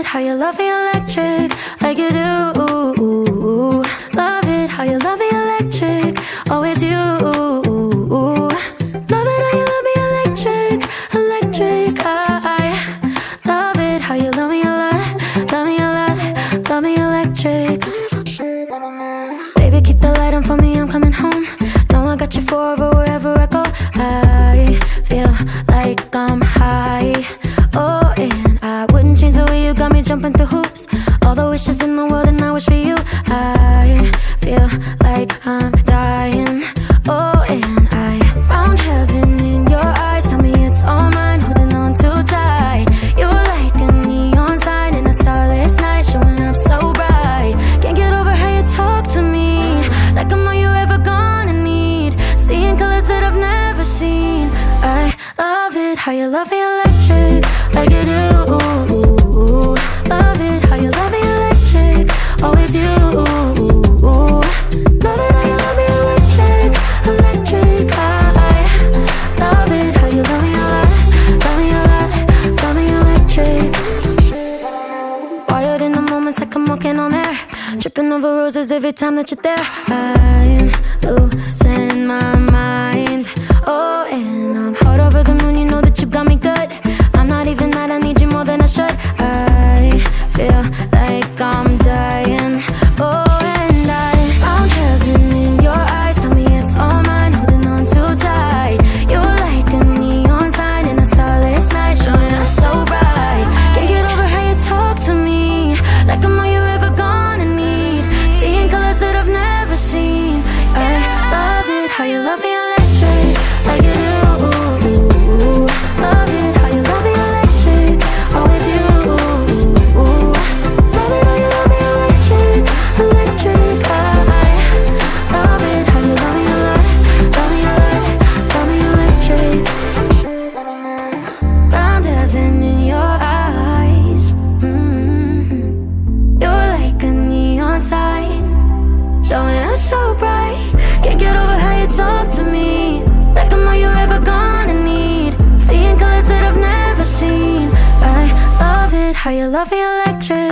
how you love me electric, like you do. Love it how you love me electric, always you. Love it how you love me electric, electric. I love it how you love me a lot, love me a lot, love me electric. Baby, keep the light on for me, I'm coming home. Know I got you forever wherever I go. I feel like I'm high. Oh, and I wouldn't change the way you got me jumping through hoops. All the wishes in the world and I wish for you. I feel like I'm dying. Oh, and I found heaven in your eyes. Tell me it's all mine, holding on too tight. You're like a neon sign in a starless night, showing up so bright. Can't get over how you talk to me, like I'm all you ever gonna need. Seeing colors that I've never seen. I love it how you love me electric, like you do. Love it how you love me electric, always you. Love it how you love me electric, electric. I love it how you love me a lot, love me a lot, love me electric. Wired in the moments like I'm walking on air, tripping over roses every time that you're there. I'm losing my mind. Oh, and I'm hot over the moon, you know that you got me good. I'm not even mad, I need you more than I should. I feel like I'm dying. Oh, and I found heaven in your eyes. Tell me it's all mine, holding on too tight. You're like a neon sign in a starless night, showing up so bright. Can't get over how you talk to me, like I'm all you ever gonna need. Seeing colors that I've never seen. I love it how you love me electric, like you do. Love it how you love me electric, always you. Love it how you love me electric, electric. I love it how you love me a lot, love me a lot, love me electric. Found heaven in your eyes. You're like a neon sign, showing up so bright. Can't get over how you talk to me, like I'm all you ever gonna need. Seeing colors that I've never seen. I love it how you love me electric.